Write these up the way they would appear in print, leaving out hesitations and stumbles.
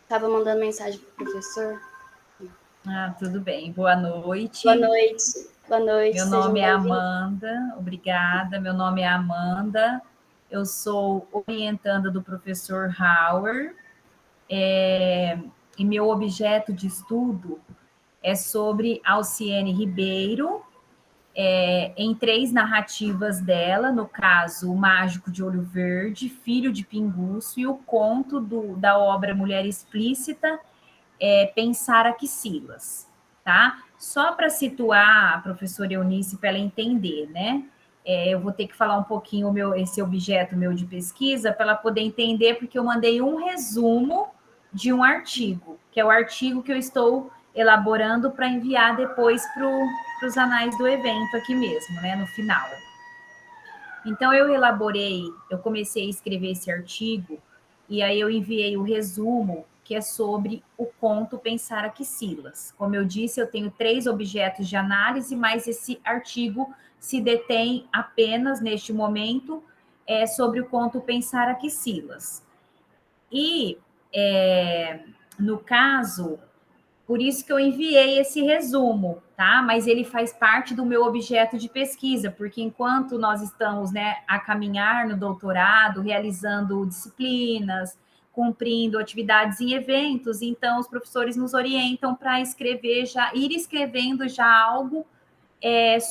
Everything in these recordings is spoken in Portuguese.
Estava mandando mensagem para o professor. Ah, tudo bem. Boa noite. Boa noite. Boa noite. Meu nome é Amanda. Obrigada. Meu nome é Amanda. Eu sou orientanda do professor Hauer. E meu objeto de estudo é sobre Alciene Ribeiro, em 3 narrativas dela, no caso, O Mágico de Olho Verde, Filho de Pinguço e o conto da obra Mulher Explícita, Pensar Axilas, tá? Só para situar a professora Eunice, para ela entender, né? Eu vou ter que falar um pouquinho esse objeto meu de pesquisa para ela poder entender, porque eu mandei um resumo de um artigo, que é o artigo que eu estou elaborando para enviar depois para os anais do evento aqui mesmo, né? No final. Então, eu comecei a escrever esse artigo, e aí eu enviei o resumo, que é sobre o conto Pensar Axilas. Como eu disse, eu tenho 3 objetos de análise, mas esse artigo se detém apenas, neste momento, sobre o conto Pensar Axilas. E, no caso, por isso que eu enviei esse resumo, tá? Mas ele faz parte do meu objeto de pesquisa, porque enquanto nós estamos, né, a caminhar no doutorado, realizando disciplinas, cumprindo atividades em eventos, então os professores nos orientam para ir escrevendo já algo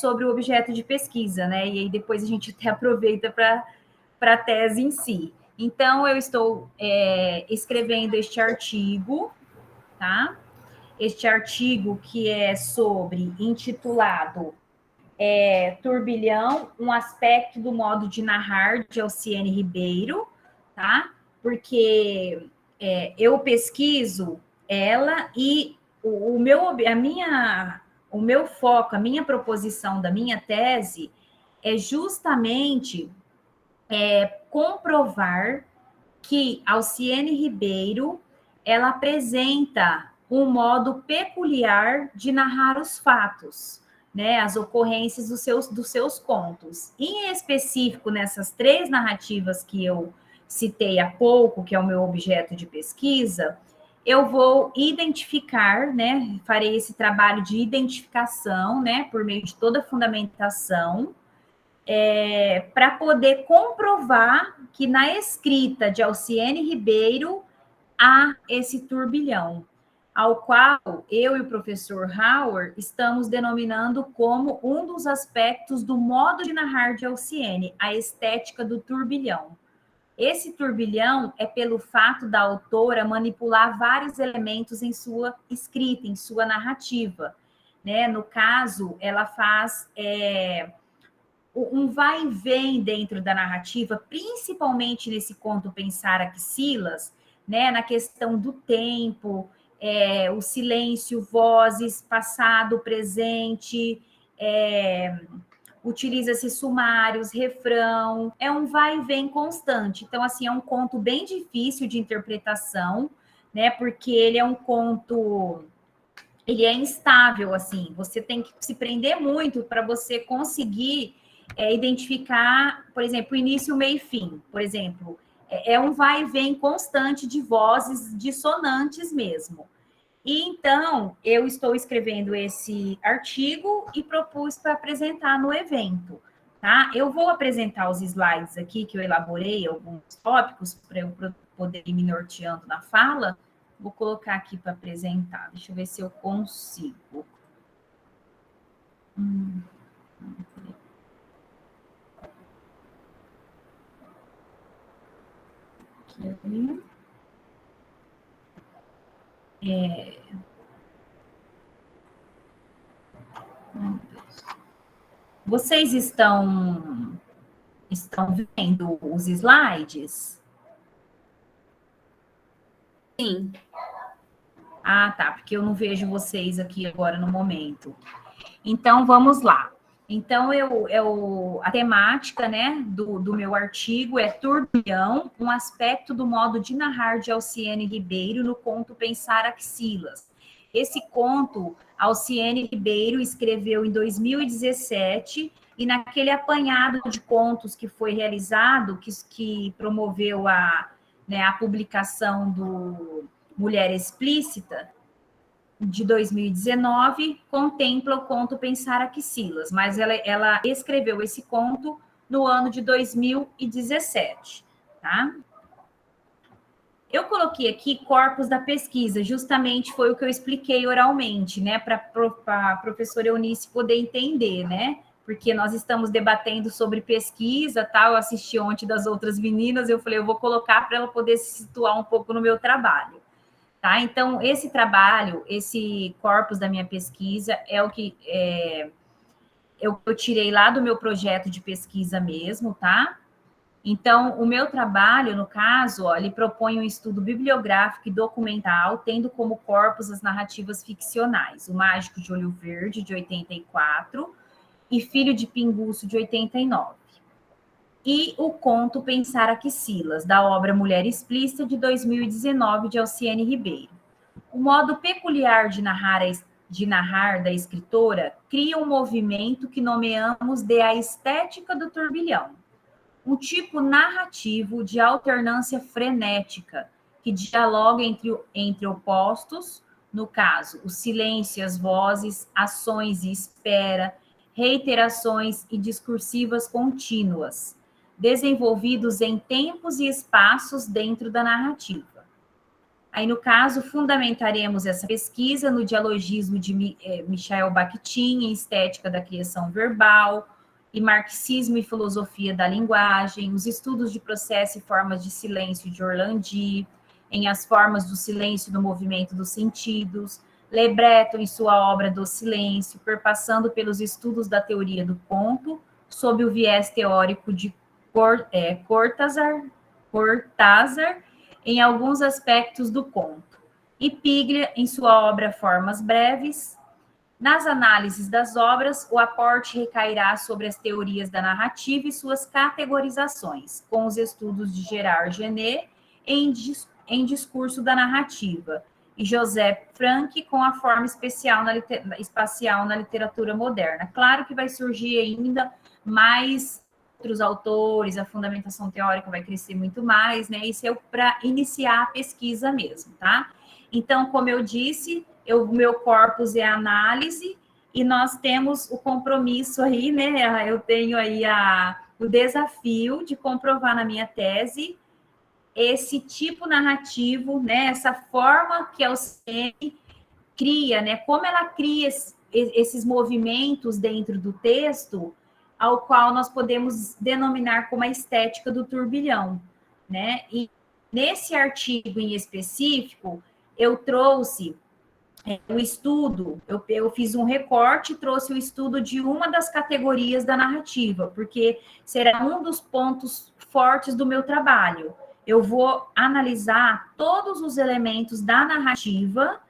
sobre o objeto de pesquisa, né? E aí depois a gente até aproveita para a tese em si. Então, eu estou escrevendo este artigo, tá? Este artigo que é intitulado Turbilhão, um aspecto do modo de narrar, de Alciene Ribeiro, tá? Porque eu pesquiso ela e o meu foco, a minha proposição da minha tese é justamente comprovar que Alciene Ribeiro ela apresenta um modo peculiar de narrar os fatos, né, as ocorrências dos seus contos. Em específico, nessas 3 narrativas que eu citei há pouco, que é o meu objeto de pesquisa, eu vou identificar, né, farei esse trabalho de identificação, né, por meio de toda a fundamentação, para poder comprovar que na escrita de Alciene Ribeiro há esse turbilhão, ao qual eu e o professor Hauer estamos denominando como um dos aspectos do modo de narrar de Alciene, a estética do turbilhão. Esse turbilhão é pelo fato da autora manipular vários elementos em sua escrita, em sua narrativa. Né? No caso, ela faz um vai e vem dentro da narrativa, principalmente nesse conto Pensar Axilas, né, na questão do tempo, o silêncio, vozes, passado, presente, utiliza-se sumários, refrão, é um vai e vem constante. Então, assim, é um conto bem difícil de interpretação, né, porque ele é um conto, ele é instável, assim, você tem que se prender muito para você conseguir identificar, por exemplo, início, meio e fim. Por exemplo, é um vai e vem constante de vozes dissonantes mesmo. E então, eu estou escrevendo esse artigo e propus para apresentar no evento, tá? Eu vou apresentar os slides aqui que eu elaborei, alguns tópicos, para eu poder ir me norteando na fala. Vou colocar aqui para apresentar. Deixa eu ver se eu consigo. Aqui. Vocês estão vendo os slides? Sim. Ah, tá, porque eu não vejo vocês aqui agora no momento. Então, vamos lá. Então, a temática, né, do meu artigo é Turbilhão, um aspecto do modo de narrar de Alciene Ribeiro no conto Pensar Axilas. Esse conto, Alciene Ribeiro escreveu em 2017, e naquele apanhado de contos que foi realizado, que promoveu a publicação Mulher Explícita, de 2019, contempla o conto Pensar Axilas, mas ela escreveu esse conto no ano de 2017, tá? Eu coloquei aqui corpos da pesquisa, justamente foi o que eu expliquei oralmente, né, para a professora Eunice poder entender, né? Porque nós estamos debatendo sobre pesquisa, tal. Eu assisti ontem das outras meninas, eu falei, eu vou colocar para ela poder se situar um pouco no meu trabalho, tá? Então, esse trabalho, esse corpus da minha pesquisa é o que eu tirei lá do meu projeto de pesquisa mesmo, tá? Então, o meu trabalho, no caso, ó, ele propõe um estudo bibliográfico e documental, tendo como corpus as narrativas ficcionais, O Mágico de Olho Verde, de 84, e Filho de Pinguço, de 89. E o conto Pensar Axilas, da obra Mulher Explícita, de 2019, de Alciene Ribeiro. O modo peculiar de narrar da escritora cria um movimento que nomeamos de a estética do turbilhão, um tipo narrativo de alternância frenética, que dialoga entre opostos, no caso, o silêncio e as vozes, ações e espera, reiterações e discursivas contínuas, desenvolvidos em tempos e espaços dentro da narrativa. Aí, no caso, fundamentaremos essa pesquisa no dialogismo de Michael Bakhtin, em Estética da Criação Verbal, e Marxismo e Filosofia da Linguagem, os estudos de processo e formas de silêncio de Orlandi, em As Formas do Silêncio e do Movimento dos Sentidos, Le Breton em sua obra Do Silêncio, perpassando pelos estudos da teoria do conto, sob o viés teórico de Cortázar, em alguns aspectos do conto, e Piglia em sua obra Formas Breves. Nas análises das obras, o aporte recairá sobre as teorias da narrativa e suas categorizações, com os estudos de Gerard Genet em Discurso da Narrativa, e José Frank com a forma espacial na literatura moderna. Claro que vai surgir ainda mais outros autores, a fundamentação teórica vai crescer muito mais, né? Isso é para iniciar a pesquisa mesmo, tá? Então, como eu disse, o meu corpus é análise, e nós temos o compromisso aí, né? Eu tenho aí o desafio de comprovar na minha tese esse tipo narrativo, né? Essa forma que a Alciene cria, né? Como ela cria esses movimentos dentro do texto, ao qual nós podemos denominar como a estética do turbilhão, né? E nesse artigo em específico, eu trouxe o estudo, eu fiz um recorte, trouxe o estudo de uma das categorias da narrativa, porque será um dos pontos fortes do meu trabalho. Eu vou analisar todos os elementos da narrativa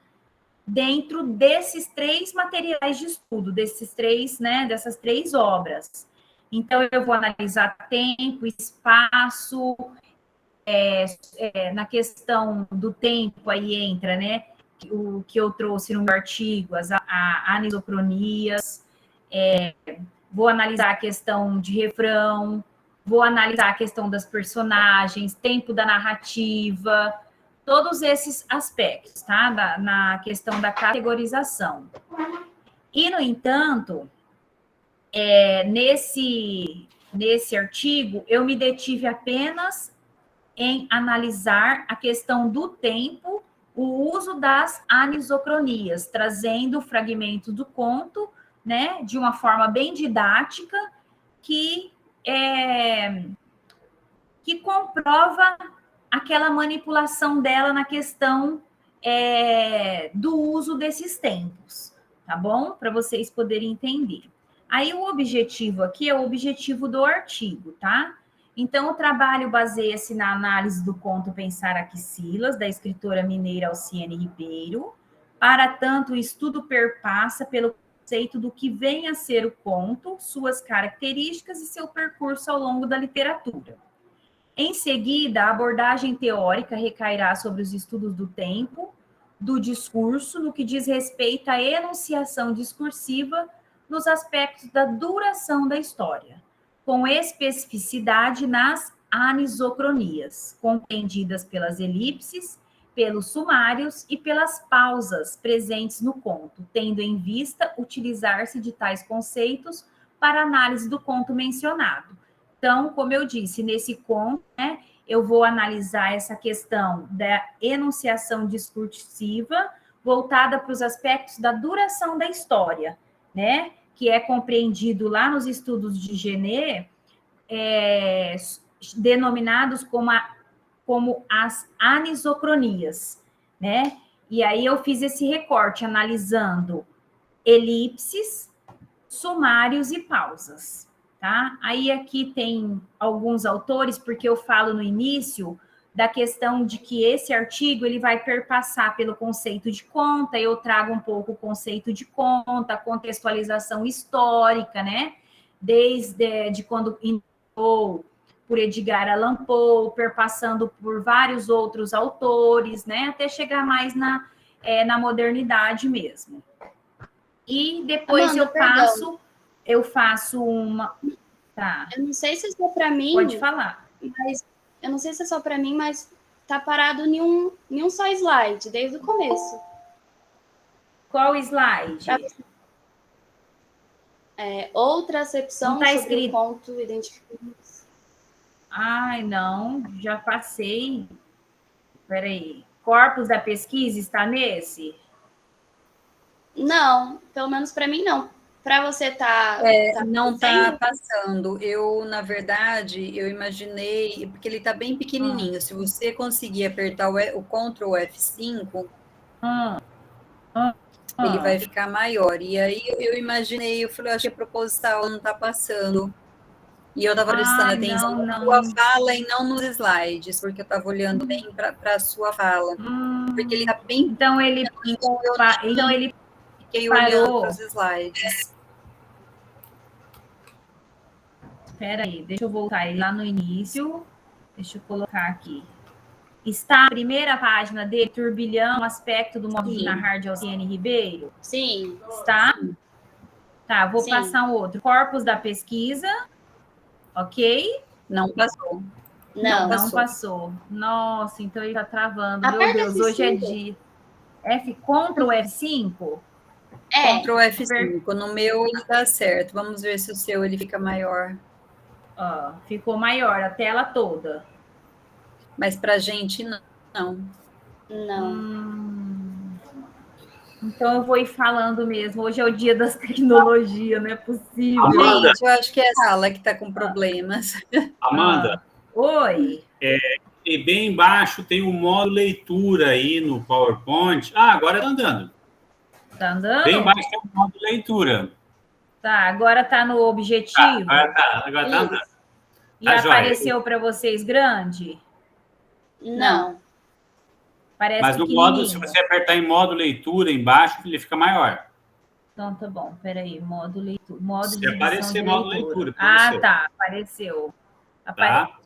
dentro desses 3 materiais de estudo, dessas 3 obras. Então, eu vou analisar tempo, espaço, na questão do tempo aí entra, né? O que eu trouxe no meu artigo, as anisocronias, vou analisar a questão de refrão, vou analisar a questão das personagens, tempo da narrativa, todos esses aspectos, tá? Na questão da categorização. E, no entanto, nesse artigo, eu me detive apenas em analisar a questão do tempo, o uso das anisocronias, trazendo fragmentos do conto, né, de uma forma bem didática, que comprova aquela manipulação dela na questão do uso desses tempos, tá bom? Para vocês poderem entender. Aí o objetivo aqui é o objetivo do artigo, tá? Então, o trabalho baseia-se na análise do conto Pensar Axilas, da escritora mineira Alciene Ribeiro. Para tanto, o estudo perpassa pelo conceito do que vem a ser o conto, suas características e seu percurso ao longo da literatura. Em seguida, a abordagem teórica recairá sobre os estudos do tempo, do discurso, no que diz respeito à enunciação discursiva nos aspectos da duração da história, com especificidade nas anisocronias, compreendidas pelas elipses, pelos sumários e pelas pausas presentes no conto, tendo em vista utilizar-se de tais conceitos para análise do conto mencionado. Então, como eu disse, nesse conto, né, eu vou analisar essa questão da enunciação discursiva voltada para os aspectos da duração da história, né, que é compreendido lá nos estudos de Genet, denominados como as anisocronias, né? E aí eu fiz esse recorte analisando elipses, sumários e pausas, tá? Aí aqui tem alguns autores, porque eu falo no início da questão de que esse artigo ele vai perpassar pelo conceito de conta, eu trago um pouco o conceito de conta, contextualização histórica, né? Desde de quando iniciou por Edgar Allan Poe, perpassando por vários outros autores, né? Até chegar mais na modernidade mesmo. E depois Amanda, eu faço uma. Tá. Eu não sei se é só para mim. Pode falar. Mas eu não sei se é só para mim, mas tá parado em um só slide, desde o começo. Qual slide? Outra acepção não tá sobre escrito. o conto identificado. Ai, não, já passei. Peraí. Corpus da pesquisa está nesse? Não, pelo menos para mim não. Para você não está passando. Eu, na verdade, eu imaginei, porque ele está bem pequenininho. Se você conseguir apertar o Ctrl F5, ele vai ficar maior. E aí eu imaginei, eu falei, acho que é proposital, não está passando. E eu estava prestando atenção na sua fala e não nos slides, porque eu estava olhando bem para a sua fala. Porque ele está bem. Então ele fiquei parou. Olhando para os slides. Espera aí, deixa eu voltar aí lá no início. Deixa eu colocar aqui. Está a primeira página de Turbilhão, aspecto do modo de narrar de Alciene Ribeiro? Sim. Está? Tá, vou passar um outro. Corpus da pesquisa. Ok? Não passou. Não passou. Nossa, então ele está travando. Meu Deus, F5. hoje é dia. Ctrl F5? Ctrl F5. No meu ele dá certo. Vamos ver se o seu ele fica maior. Ficou maior, a tela toda. Mas para a gente, não. Então eu vou ir falando mesmo. Hoje é o dia das tecnologias, não é possível. Amanda, gente, eu acho que é a sala que está com problemas. Amanda. Oi. E bem embaixo tem o modo leitura aí no PowerPoint. Agora está andando. Está andando? Bem embaixo tem o modo leitura. Tá, agora está no objetivo. Agora está andando. E apareceu para vocês grande? Não. Parece mas no modo, se você apertar em modo leitura embaixo, ele fica maior. Então tá bom, peraí, modo leitura. Modo se de aparecer modo leitura. Tá, apareceu. Tá?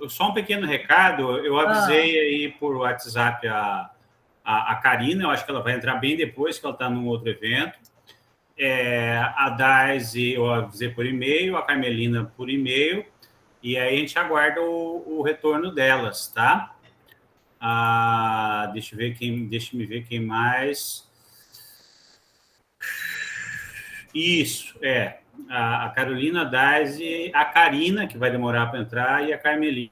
Só um pequeno recado, eu avisei aí por WhatsApp a Karina, eu acho que ela vai entrar bem depois, que ela está num outro evento. A Daisy eu avisei por e-mail, a Carmelina por e-mail, e aí a gente aguarda o retorno delas, tá? Deixa eu ver quem mais. Isso, a Carolina, a Daisy, a Karina, que vai demorar para entrar, e a Carmelina,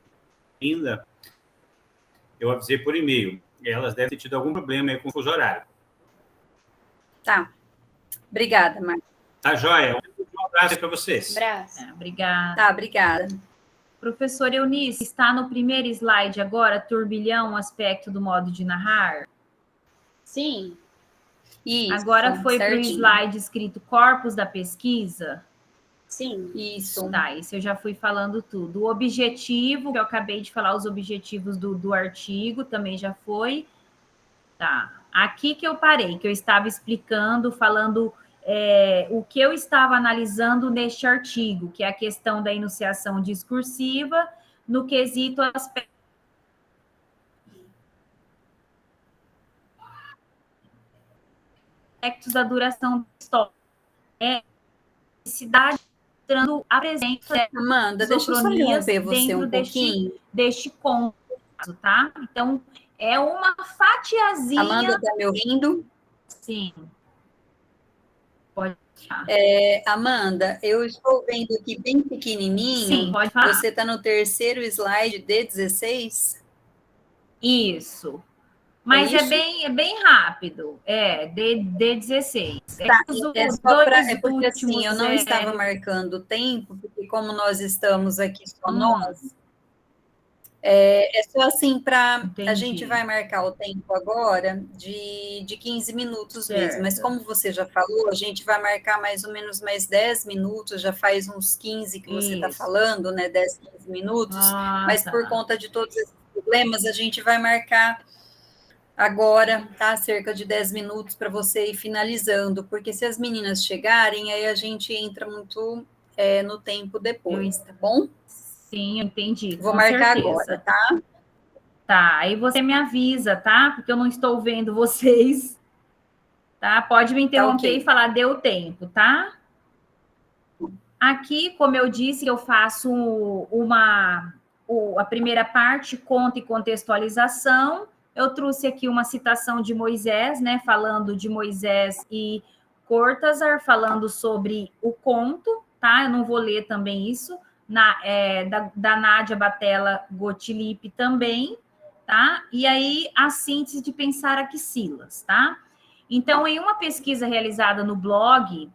eu avisei por e-mail. Elas devem ter tido algum problema aí com o fuso horário. Tá. Obrigada, Marta. Tá, joia. Um abraço para vocês. Obrigada. Tá, obrigada. Professora Eunice, está no primeiro slide agora, turbilhão, aspecto do modo de narrar? Sim. Isso, agora foi para o slide escrito corpus da pesquisa? Sim. Isso. Tá, isso eu já fui falando tudo. O objetivo, que eu acabei de falar, os objetivos do artigo, também já foi. Tá. Aqui que eu parei, que eu estava explicando, falando o que eu estava analisando neste artigo, que é a questão da enunciação discursiva no quesito aspectos da duração da história. Cidade mostrando a presença Amanda, deixa eu só interromper você um pouquinho. Deste conto. tá? Então, é uma fatiazinha... Amanda, tá me ouvindo? Sim. Pode falar. Amanda, eu estou vendo aqui bem pequenininho. Sim, pode falar. Você está no terceiro slide D16? Isso. Mas isso? É bem rápido. D16. Tá, Os porque assim, eu não estava marcando o tempo, porque como nós estamos aqui só nós, é só assim para... A gente vai marcar o tempo agora de 15 minutos mesmo, mas como você já falou, a gente vai marcar mais ou menos mais 10 minutos, já faz uns 15 que você está falando, né, 10, 15 minutos, mas por conta de todos esses problemas, a gente vai marcar agora, tá? Cerca de 10 minutos para você ir finalizando, porque se as meninas chegarem, aí a gente entra muito no tempo depois, tá bom? Sim, eu entendi. Vou marcar agora, tá? Tá, aí você me avisa, tá? Porque eu não estou vendo vocês, tá? Pode me interromper e falar, deu tempo, tá? Aqui, como eu disse, eu faço a primeira parte, conto e contextualização. Eu trouxe aqui uma citação de Moisés, né? Falando de Moisés e Cortázar, falando sobre o conto, tá? Eu não vou ler também isso. Da Nádia Batella Gottlieb também, tá? E aí, a síntese de pensar aqui Silas, tá? Então, em uma pesquisa realizada no blog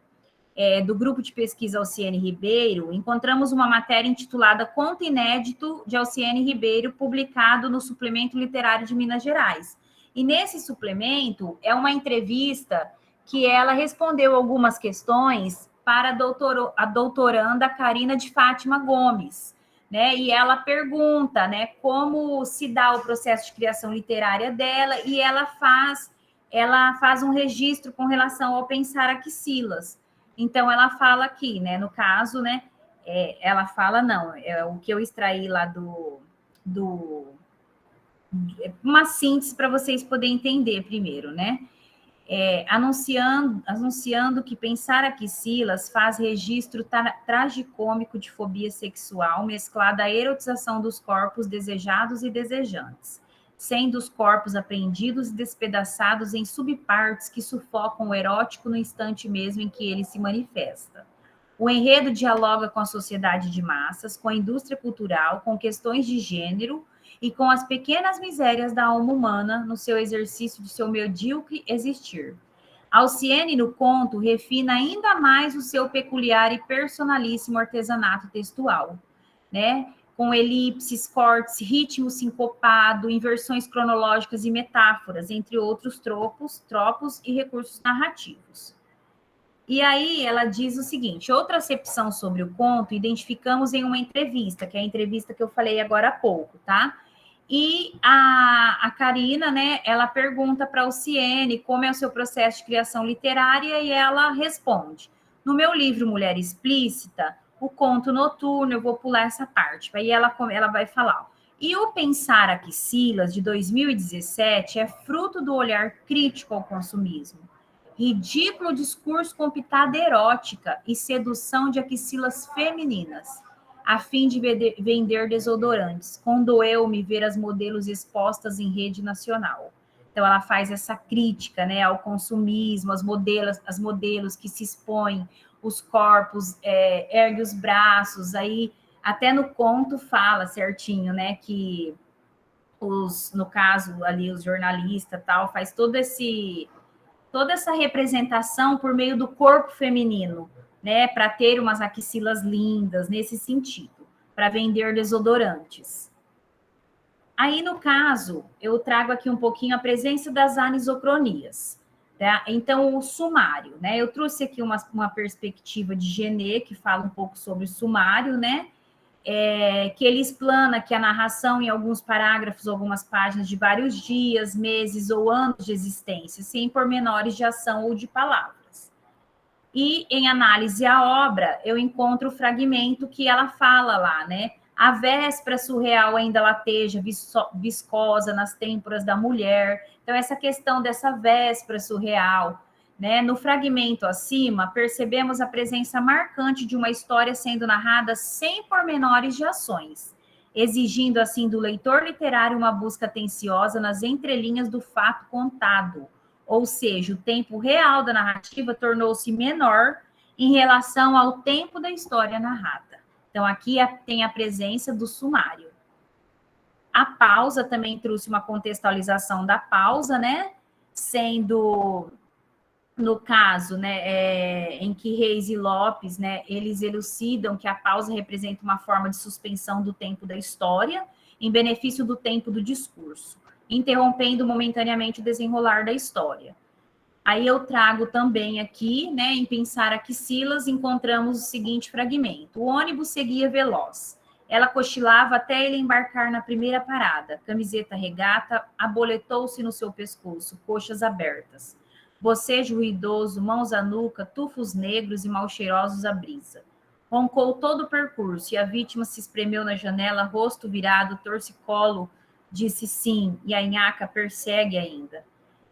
do grupo de pesquisa Alciene Ribeiro, encontramos uma matéria intitulada Conto Inédito de Alciene Ribeiro, publicado no Suplemento Literário de Minas Gerais. E nesse suplemento, é uma entrevista que ela respondeu algumas questões para a doutoranda Karina de Fátima Gomes, né? E ela pergunta, né, como se dá o processo de criação literária dela, e ela faz um registro com relação ao pensar aqui Silas. Então, ela fala aqui, né? No caso, né? Ela fala, não, o que eu extraí lá uma síntese para vocês poderem entender primeiro, né? Anunciando que pensar aqui Silas faz registro tragicômico de fobia sexual mesclada à erotização dos corpos desejados e desejantes, sendo os corpos apreendidos e despedaçados em subpartes que sufocam o erótico no instante mesmo em que ele se manifesta. O enredo dialoga com a sociedade de massas, com a indústria cultural, com questões de gênero e com as pequenas misérias da alma humana no seu exercício de seu medíocre existir. Alciene, no conto, refina ainda mais o seu peculiar e personalíssimo artesanato textual, né? Com elipses, cortes, ritmo sincopado, inversões cronológicas e metáforas, entre outros tropos e recursos narrativos. E aí ela diz o seguinte: outra acepção sobre o conto identificamos em uma entrevista, que é a entrevista que eu falei agora há pouco, tá? E a Karina, né, ela pergunta para a Alciene como é o seu processo de criação literária, e ela responde: no meu livro Mulher Explícita, o conto noturno, eu vou pular essa parte, aí ela vai falar. E o Pensar aqui Silas, de 2017, é fruto do olhar crítico ao consumismo. Ridículo discurso com pitada erótica e sedução de axilas femininas, a fim de vender desodorantes. Condoeu-me ver as modelos expostas em rede nacional. Então, ela faz essa crítica, né, ao consumismo, as modelos que se expõem, os corpos, ergue os braços, aí até no conto fala certinho, né, que no caso ali, os jornalistas tal, faz toda essa representação por meio do corpo feminino, né, para ter umas axilas lindas, nesse sentido, para vender desodorantes. Aí, no caso, eu trago aqui um pouquinho a presença das anisocronias, tá? Então, o sumário, né, eu trouxe aqui uma perspectiva de Genet, que fala um pouco sobre o sumário, né, que ele explana que a narração, em alguns parágrafos, algumas páginas de vários dias, meses ou anos de existência, sem pormenores de ação ou de palavras. E, em análise à obra, eu encontro o fragmento que ela fala lá, né? A véspera surreal ainda lateja, viscosa nas têmporas da mulher. Então, essa questão dessa véspera surreal, né? No fragmento acima, percebemos a presença marcante de uma história sendo narrada sem pormenores de ações. exigindo, assim, do leitor literário uma busca atenciosa nas entrelinhas do fato contado. Ou seja, o tempo real da narrativa tornou-se menor em relação ao tempo da história narrada. Então, aqui tem a presença do sumário. A pausa também trouxe uma contextualização da pausa, né? Sendo, no caso, né, em que Reis e Lopes, né, eles elucidam que a pausa representa uma forma de suspensão do tempo da história em benefício do tempo do discurso, interrompendo momentaneamente o desenrolar da história. Aí eu trago também aqui, né, em Pensar aqui Silas, encontramos o seguinte fragmento. O ônibus seguia veloz. Ela cochilava até ele embarcar na primeira parada. Camiseta regata, aboletou-se no seu pescoço, coxas abertas. Bocejo ruidoso, mãos à nuca, tufos negros e mal cheirosos à brisa. Roncou todo o percurso e a vítima se espremeu na janela, rosto virado, torcicolo, disse sim, e a nhaca persegue ainda.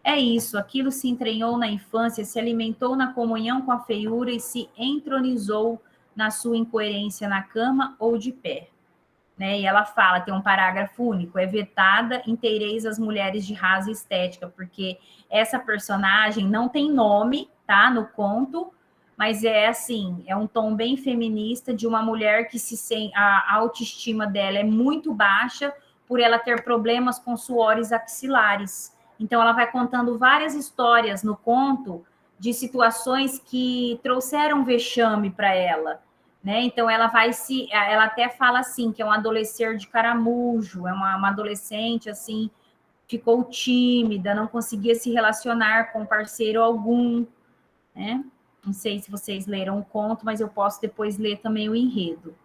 É isso, aquilo se entranhou na infância, se alimentou na comunhão com a feiura e se entronizou na sua incoerência na cama ou de pé. Né? E ela fala, tem um parágrafo único, é vetada inteireis as mulheres de rasa estética, porque essa personagem não tem nome, tá, no conto, mas é assim, é um tom bem feminista de uma mulher que a autoestima dela é muito baixa por ela ter problemas com suores axilares. Então ela vai contando várias histórias no conto de situações que trouxeram vexame para ela. Né? Então, ela até fala assim, que é um adolescer de caramujo, é uma adolescente, assim, ficou tímida, não conseguia se relacionar com parceiro algum, né? Não sei se vocês leram o conto, mas eu posso depois ler também o enredo.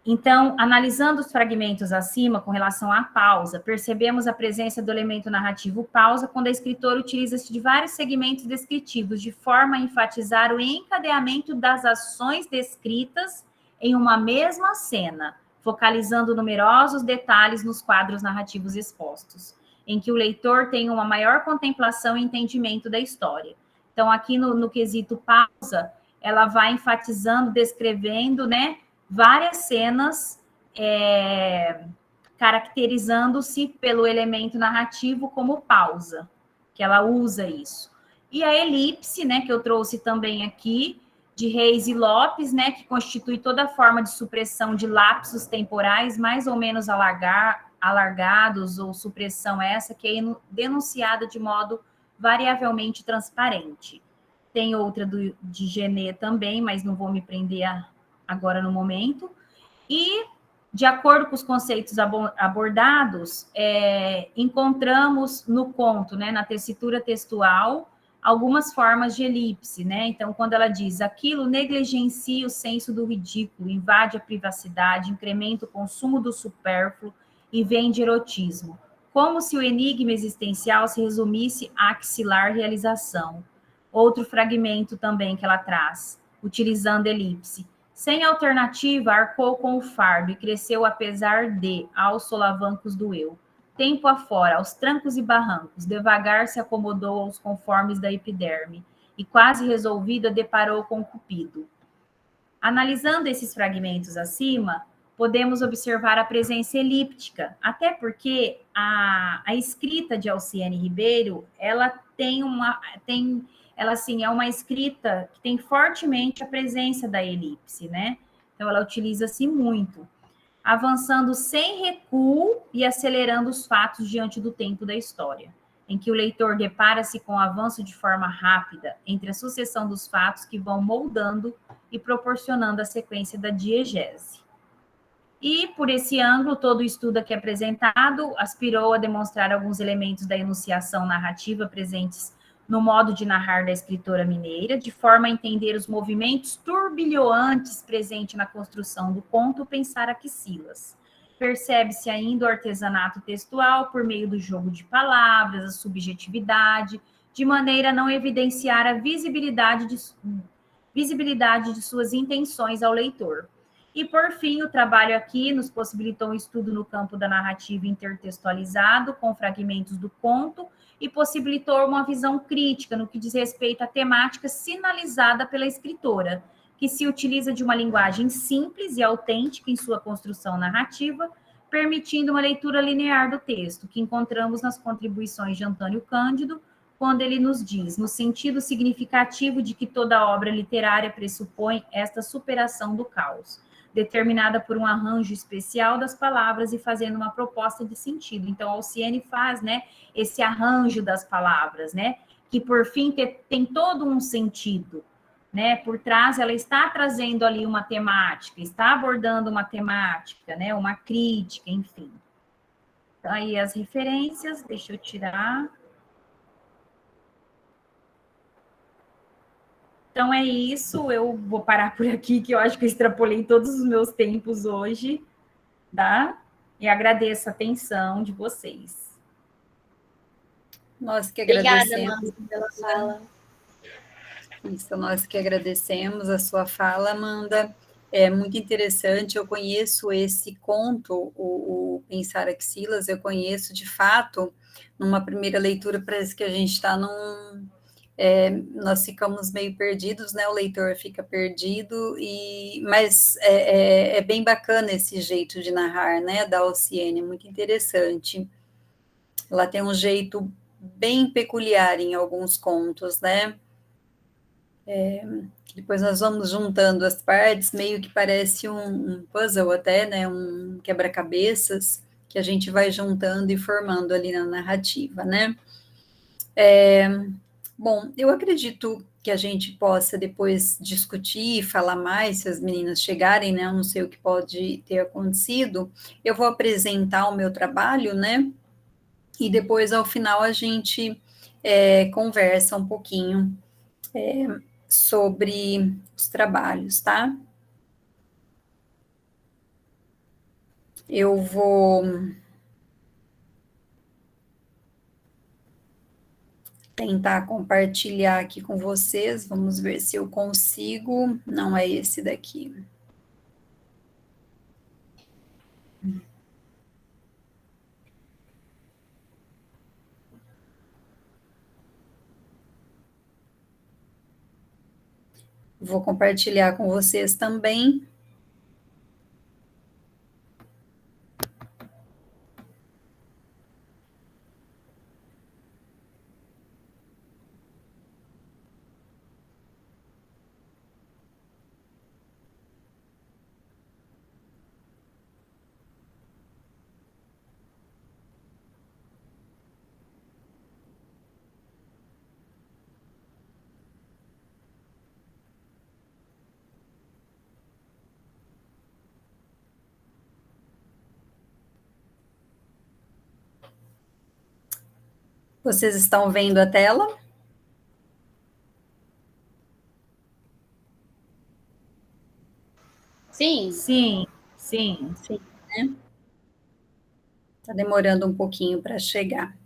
Então, analisando os fragmentos acima com relação à pausa, percebemos a presença do elemento narrativo pausa quando a escritora utiliza-se de vários segmentos descritivos, de forma a enfatizar o encadeamento das ações descritas em uma mesma cena, focalizando numerosos detalhes nos quadros narrativos expostos, em que o leitor tem uma maior contemplação e entendimento da história. Então, aqui no quesito pausa, ela vai enfatizando, descrevendo, né, várias cenas caracterizando-se pelo elemento narrativo como pausa, que ela usa isso. E a elipse, né, que eu trouxe também aqui, de Reis e Lopes, né, que constitui toda forma de supressão de lapsos temporais mais ou menos alargados, ou supressão essa que é denunciada de modo variavelmente transparente. Tem outra de Genet também, mas não vou me prender agora no momento, e de acordo com os conceitos abordados, encontramos no conto, né, na tessitura textual, algumas formas de elipse, né? Então, quando ela diz, aquilo negligencia o senso do ridículo, invade a privacidade, incrementa o consumo do supérfluo e vende erotismo, como se o enigma existencial se resumisse à axilar realização. Outro fragmento também que ela traz, utilizando elipse. Sem alternativa, arcou com o fardo e cresceu apesar de, aos solavancos do eu. Tempo afora, aos trancos e barrancos, devagar se acomodou aos conformes da epiderme e, quase resolvida, deparou com Cupido. Analisando esses fragmentos acima, podemos observar a presença elíptica, até porque a escrita de Alciene Ribeiro, ela assim, é uma escrita que tem fortemente a presença da elipse, né? Então, ela utiliza-se muito, avançando sem recuo e acelerando os fatos diante do tempo da história, em que o leitor depara-se com o avanço de forma rápida entre a sucessão dos fatos que vão moldando e proporcionando a sequência da diegese. E, por esse ângulo, todo o estudo aqui apresentado aspirou a demonstrar alguns elementos da enunciação narrativa presentes no modo de narrar da escritora mineira, de forma a entender os movimentos turbilhoantes presentes na construção do conto Pensar aqui Silas. Percebe-se ainda o artesanato textual por meio do jogo de palavras, a subjetividade, de maneira a não evidenciar a visibilidade de suas intenções ao leitor. E, por fim, o trabalho aqui nos possibilitou um estudo no campo da narrativa intertextualizado, com fragmentos do conto, e possibilitou uma visão crítica no que diz respeito à temática sinalizada pela escritora, que se utiliza de uma linguagem simples e autêntica em sua construção narrativa, permitindo uma leitura linear do texto, que encontramos nas contribuições de Antônio Cândido, quando ele nos diz, no sentido significativo de que toda obra literária pressupõe esta superação do caos, determinada por um arranjo especial das palavras e fazendo uma proposta de sentido. Então, a Alciene faz, né, esse arranjo das palavras, né, que por fim tem todo um sentido, né, por trás ela está trazendo ali uma temática, está abordando uma temática, né, uma crítica, enfim. Então, aí as referências, deixa eu tirar. Então é isso, eu vou parar por aqui, que eu acho que eu extrapolei todos os meus tempos hoje, tá? E agradeço a atenção de vocês. Nós que Obrigada, agradecemos. Amanda, pela fala. Isso, nós que agradecemos a sua fala, Amanda. É muito interessante, eu conheço esse conto, o Pensar Axilas, eu conheço de fato, numa primeira leitura, parece que a gente está nós ficamos meio perdidos, né? O leitor fica perdido, mas é bem bacana esse jeito de narrar, né? Da Alciene, muito interessante. Ela tem um jeito bem peculiar em alguns contos, né? Depois nós vamos juntando as partes, meio que parece um puzzle até, né? Um quebra-cabeças que a gente vai juntando e formando ali na narrativa, né? Bom, eu acredito que a gente possa depois discutir, falar mais, se as meninas chegarem, né? Eu não sei o que pode ter acontecido. Eu vou apresentar o meu trabalho, né? E depois, ao final, a gente conversa um pouquinho sobre os trabalhos, tá? Eu vou tentar compartilhar aqui com vocês, vamos ver se eu consigo. Não é esse daqui. Vou compartilhar com vocês também. Vocês estão vendo a tela? Sim. Sim, sim. Sim, né? Está demorando um pouquinho para chegar.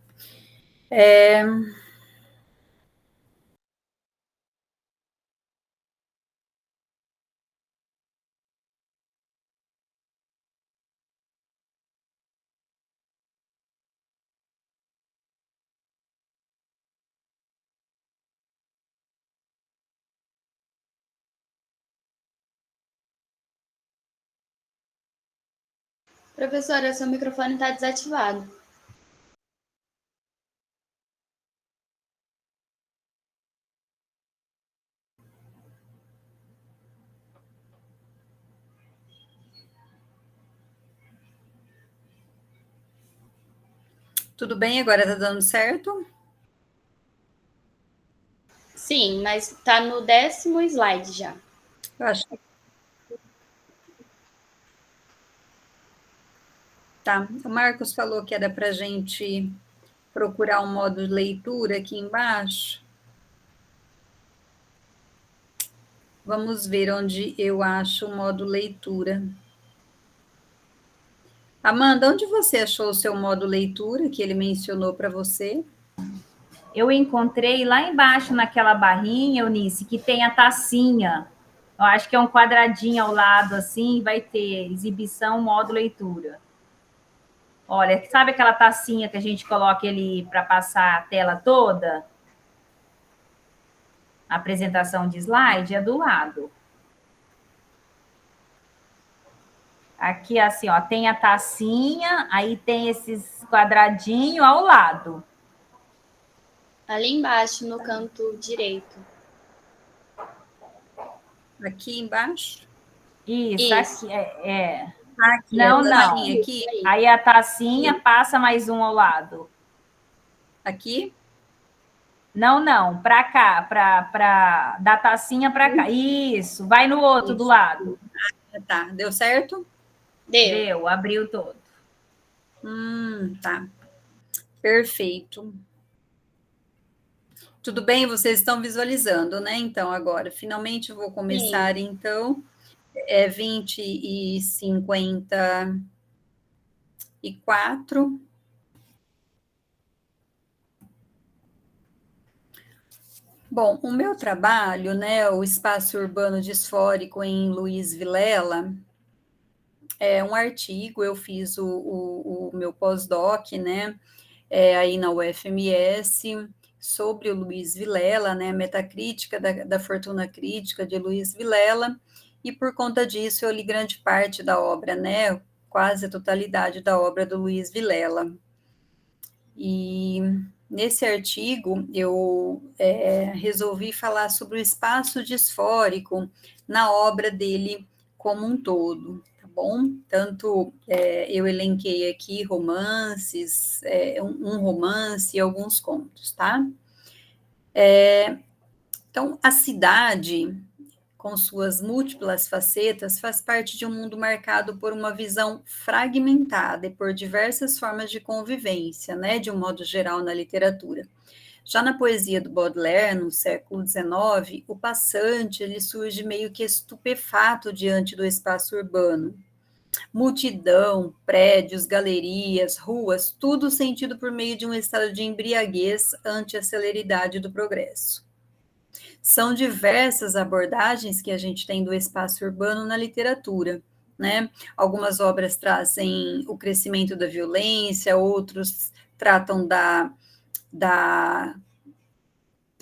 Professora, seu microfone está desativado. Tudo bem? Agora está dando certo? Sim, mas está no 10º slide já. Eu acho que... Tá. O Marcos falou que era para a gente procurar um modo de leitura aqui embaixo. Vamos ver onde eu acho o modo leitura. Amanda, onde você achou o seu modo leitura que ele mencionou para você? Eu encontrei lá embaixo naquela barrinha, Eunice, que tem a tacinha. Eu acho que é um quadradinho ao lado, assim, vai ter exibição, modo leitura. Olha, sabe aquela tacinha que a gente coloca ali para passar a tela toda? A apresentação de slide é do lado. Aqui, assim, ó, tem a tacinha, aí tem esses quadradinhos ao lado. Ali embaixo, no canto direito. Aqui embaixo? Isso. Aqui, Aqui, não, não. Aqui. Aí a tacinha passa mais um ao lado. Aqui? Não, para cá, da tacinha para cá. Isso, vai no outro do lado. Tá, deu certo? Deu, abriu todo. Tá. Perfeito. Tudo bem, vocês estão visualizando, né? Então, agora, finalmente vou começar, então, 20h54. Bom, o meu trabalho, né, o Espaço Urbano Disfórico em Luiz Vilela, é um artigo, eu fiz o meu pós-doc, né, aí na UFMS, sobre o Luiz Vilela, né, a metacrítica da fortuna crítica de Luiz Vilela, e por conta disso eu li grande parte da obra, né, quase a totalidade da obra do Luiz Vilela. E nesse artigo eu resolvi falar sobre o espaço disfórico na obra dele como um todo, tá bom? Tanto eu elenquei aqui romances, um romance e alguns contos, tá? Então, a cidade, com suas múltiplas facetas, faz parte de um mundo marcado por uma visão fragmentada e por diversas formas de convivência, né, de um modo geral na literatura. Já na poesia do Baudelaire, no século XIX, o passante ele surge meio que estupefato diante do espaço urbano. Multidão, prédios, galerias, ruas, tudo sentido por meio de um estado de embriaguez ante a celeridade do progresso. São diversas abordagens que a gente tem do espaço urbano na literatura, né? Algumas obras trazem o crescimento da violência, outros tratam da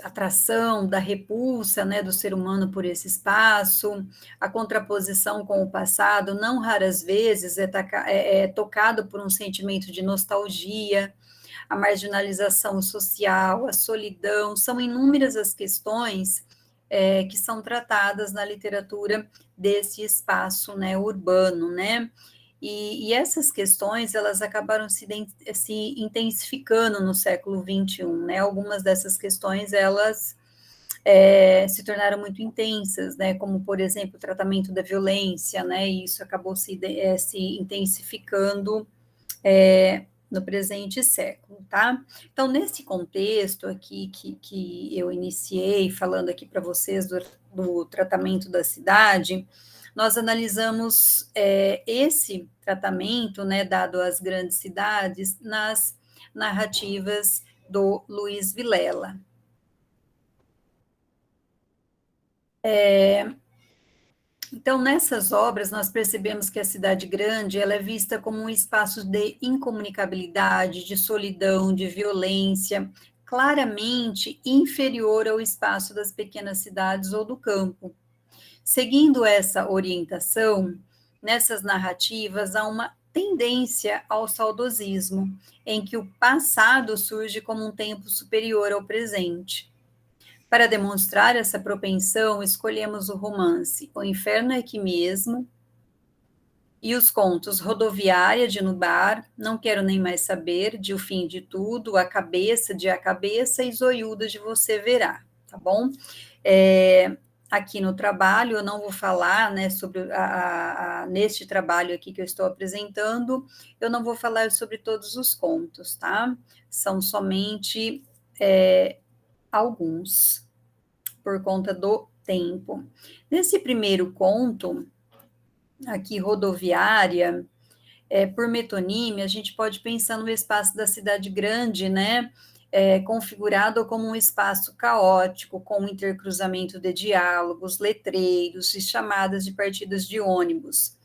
atração, da repulsa, né, do ser humano por esse espaço, a contraposição com o passado, não raras vezes é tocado por um sentimento de nostalgia, a marginalização social, a solidão, são inúmeras as questões que são tratadas na literatura desse espaço, né, urbano, né, e essas questões, elas acabaram se intensificando no século XXI, né, algumas dessas questões, elas se tornaram muito intensas, né, como, por exemplo, o tratamento da violência, né, e isso acabou se intensificando no presente século, tá? Então, nesse contexto aqui que eu iniciei, falando aqui para vocês do tratamento da cidade, nós analisamos esse tratamento, né, dado às grandes cidades, nas narrativas do Luiz Vilela. Então, nessas obras, nós percebemos que a cidade grande ela é vista como um espaço de incomunicabilidade, de solidão, de violência, claramente inferior ao espaço das pequenas cidades ou do campo. Seguindo essa orientação, nessas narrativas há uma tendência ao saudosismo, em que o passado surge como um tempo superior ao presente. Para demonstrar essa propensão, escolhemos o romance O Inferno é Aqui Mesmo e os contos Rodoviária, de Nubar, Não Quero Nem Mais Saber, de O Fim de Tudo, A Cabeça, de A Cabeça e Zoiuda, de Você Verá, tá bom? Aqui no trabalho, eu não vou falar, né, sobre neste trabalho aqui que eu estou apresentando, eu não vou falar sobre todos os contos, tá? São somente alguns, por conta do tempo. Nesse primeiro conto, aqui, Rodoviária, por metonímia, a gente pode pensar no espaço da cidade grande, né, configurado como um espaço caótico, com um intercruzamento de diálogos, letreiros e chamadas de partidas de ônibus.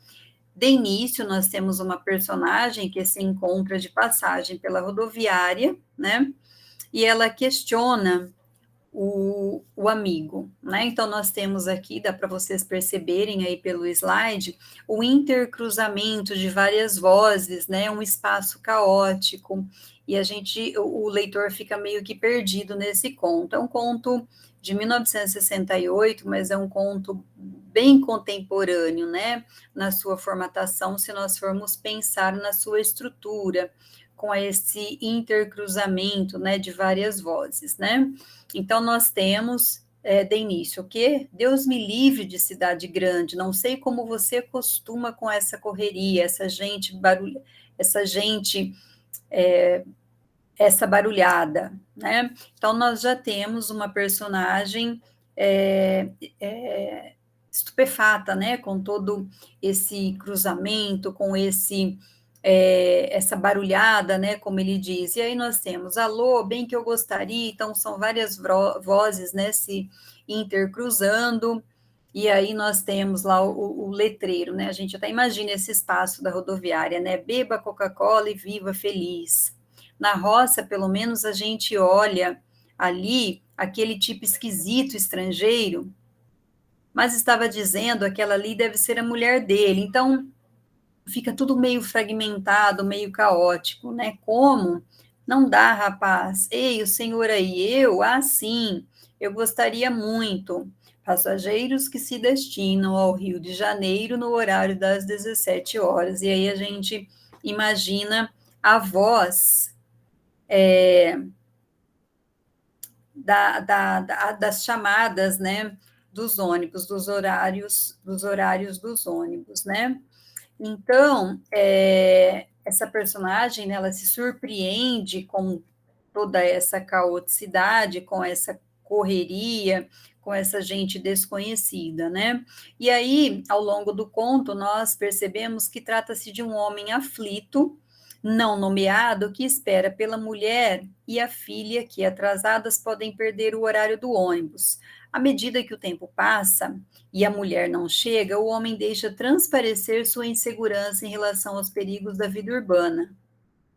De início, nós temos uma personagem que se encontra de passagem pela rodoviária, né, e ela questiona o amigo, né? Então, nós temos aqui, dá para vocês perceberem aí pelo slide, o intercruzamento de várias vozes, né? Um espaço caótico, e o leitor fica meio que perdido nesse conto. É um conto de 1968, mas é um conto bem contemporâneo, né? Na sua formatação, se nós formos pensar na sua estrutura, com esse intercruzamento, né, de várias vozes, né? Então, nós temos, de início, o quê? Deus me livre de cidade grande, não sei como você costuma com essa correria, essa gente essa barulhada, né? Então, nós já temos uma personagem estupefata, né? Com todo esse cruzamento, com essa barulhada, né, como ele diz. E aí nós temos, alô, bem que eu gostaria, então são várias vozes, né, se intercruzando, e aí nós temos lá o letreiro, né, a gente até imagina esse espaço da rodoviária, né, beba Coca-Cola e viva feliz. Na roça, pelo menos, a gente olha ali aquele tipo esquisito estrangeiro, mas estava dizendo, aquela ali deve ser a mulher dele, então fica tudo meio fragmentado, meio caótico, né? Como? Não dá, rapaz. Ei, o senhor aí, eu? Ah, sim, eu gostaria muito. Passageiros que se destinam ao Rio de Janeiro no horário das 17 horas. E aí a gente imagina a voz das chamadas, né? Dos ônibus, dos horários dos ônibus, né? Então, essa personagem, né, ela se surpreende com toda essa caoticidade, com essa correria, com essa gente desconhecida, né? E aí, ao longo do conto, nós percebemos que trata-se de um homem aflito, não nomeado, que espera pela mulher e a filha, que atrasadas podem perder o horário do ônibus. À medida que o tempo passa e a mulher não chega, o homem deixa transparecer sua insegurança em relação aos perigos da vida urbana.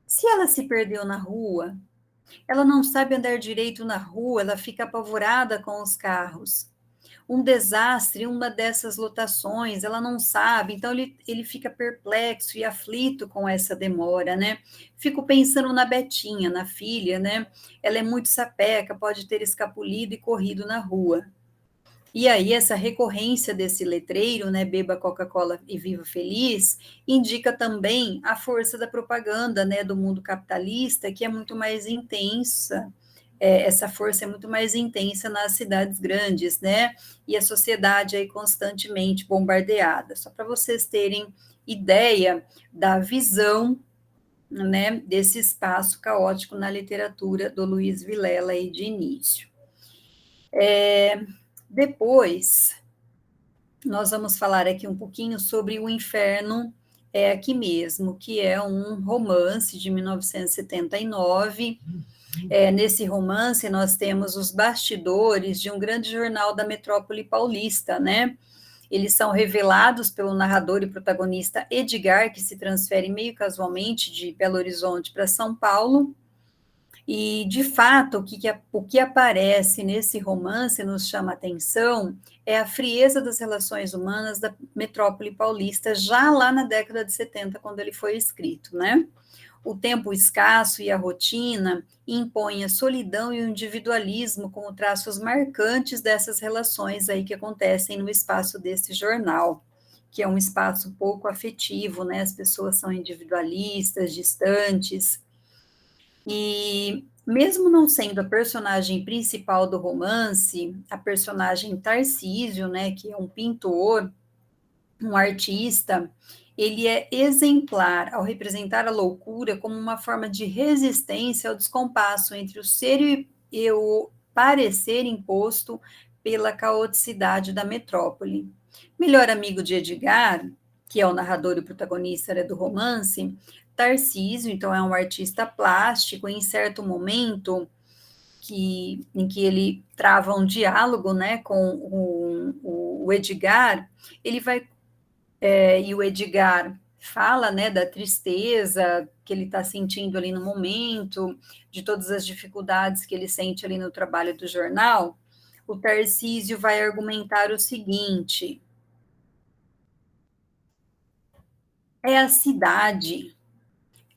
Se ela se perdeu na rua, ela não sabe andar direito na rua, ela fica apavorada com os carros. Um desastre, uma dessas lotações, ela não sabe, então ele fica perplexo e aflito com essa demora, né? Fico pensando na Betinha, na filha, né? Ela é muito sapeca, pode ter escapulido e corrido na rua. E aí, essa recorrência desse letreiro, né, beba Coca-Cola e viva feliz, indica também a força da propaganda, né, do mundo capitalista, que é muito mais intensa, essa força é muito mais intensa nas cidades grandes, né, e a sociedade aí constantemente bombardeada. Só para vocês terem ideia da visão, né, desse espaço caótico na literatura do Luiz Vilela aí de início. Depois, nós vamos falar aqui um pouquinho sobre O Inferno é Aqui Mesmo, que é um romance de 1979. Nesse romance, nós temos os bastidores de um grande jornal da metrópole paulista, né? Eles são revelados pelo narrador e protagonista Edgar, que se transfere meio casualmente de Belo Horizonte para São Paulo. E, de fato, o que aparece nesse romance nos chama a atenção é a frieza das relações humanas da metrópole paulista, já lá na década de 70, quando ele foi escrito, né? O tempo escasso e a rotina impõem a solidão e o individualismo como traços marcantes dessas relações aí que acontecem no espaço desse jornal, que é um espaço pouco afetivo, né? As pessoas são individualistas, distantes. E mesmo não sendo a personagem principal do romance, a personagem Tarcísio, né, que é um pintor, um artista, ele é exemplar ao representar a loucura como uma forma de resistência ao descompasso entre o ser e o parecer imposto pela caoticidade da metrópole. Melhor amigo de Edgar, que é o narrador e o protagonista, né, do romance, Tarcísio, então, é um artista plástico, e em certo momento em que ele trava um diálogo, né, com o Edgar, ele vai, e o Edgar fala, né, da tristeza ele está sentindo ali no momento, de todas as dificuldades que ele sente ali no trabalho do jornal, o Tarcísio vai argumentar o seguinte: é a cidade,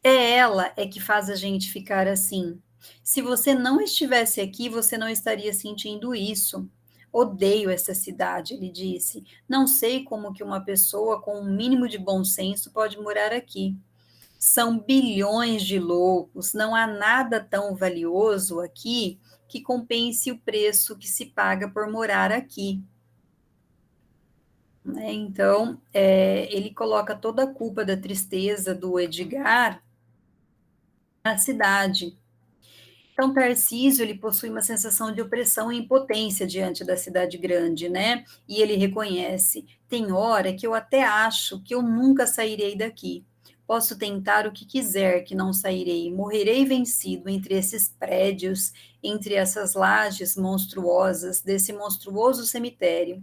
ela que faz a gente ficar assim. Se você não estivesse aqui, você não estaria sentindo isso. Odeio essa cidade, ele disse. Não sei como que uma pessoa com um mínimo de bom senso pode morar aqui. São bilhões de loucos, não há nada tão valioso aqui que compense o preço que se paga por morar aqui. Então, ele coloca toda a culpa da tristeza do Edgar na cidade. Então, Tarcísio, ele possui uma sensação de opressão e impotência diante da cidade grande, né? E ele reconhece, tem hora que eu até acho que eu nunca sairei daqui. Posso tentar o que quiser, que não sairei. Morrerei vencido entre esses prédios, entre essas lajes monstruosas, desse monstruoso cemitério.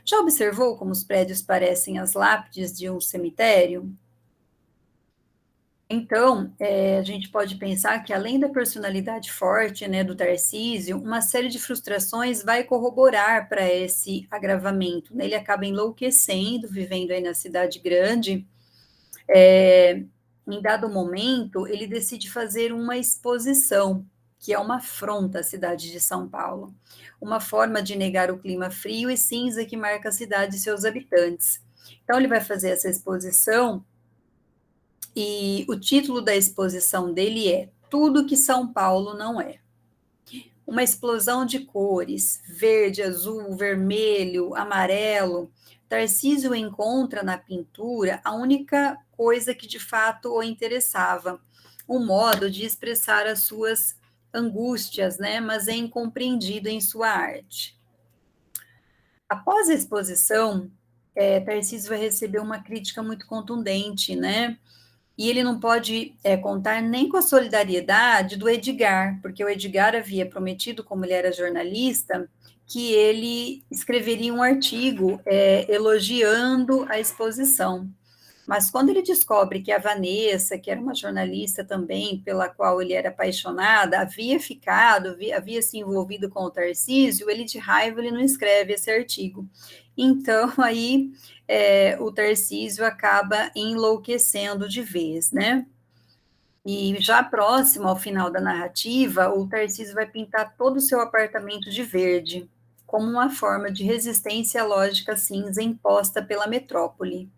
Já observou como os prédios parecem as lápides de um cemitério? Então, a gente pode pensar que, além da personalidade forte, né, do Tarcísio, uma série de frustrações vai corroborar para esse agravamento, né? Ele acaba enlouquecendo, vivendo aí na cidade grande. Em dado momento, ele decide fazer uma exposição, que é uma afronta à cidade de São Paulo, uma forma de negar o clima frio e cinza que marca a cidade e seus habitantes. Então, ele vai fazer essa exposição, e o título da exposição dele é Tudo que São Paulo Não É. Uma explosão de cores, verde, azul, vermelho, amarelo. Tarcísio encontra na pintura a única coisa que de fato o interessava, o modo de expressar as suas angústias, né, mas é incompreendido em sua arte. Após a exposição, Tarcísio vai receber uma crítica muito contundente, né, e ele não pode contar nem com a solidariedade do Edgar, porque o Edgar havia prometido, como ele era jornalista, que ele escreveria um artigo elogiando a exposição. Mas quando ele descobre que a Vanessa, que era uma jornalista também, pela qual ele era apaixonada, havia se envolvido com o Tarcísio, ele de raiva, ele não escreve esse artigo. Então, aí, o Tarcísio acaba enlouquecendo de vez, né? E já próximo ao final da narrativa, o Tarcísio vai pintar todo o seu apartamento de verde, como uma forma de resistência à lógica cinza imposta pela metrópole.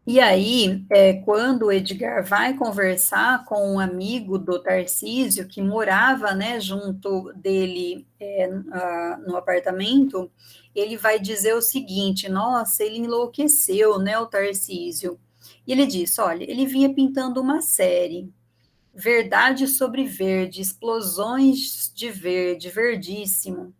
E aí, quando o Edgar vai conversar com um amigo do Tarcísio, que morava, né, junto dele no apartamento, ele vai dizer o seguinte: nossa, ele enlouqueceu, né, o Tarcísio. E ele diz: olha, ele vinha pintando uma série, verdade sobre verde, explosões de verde, verdíssimo.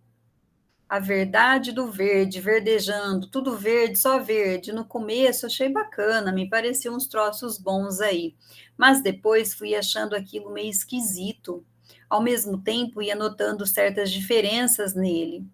A verdade do verde, verdejando, tudo verde, só verde. No começo achei bacana, me pareciam uns troços bons aí, mas depois fui achando aquilo meio esquisito. Ao mesmo tempo, ia notando certas diferenças nele.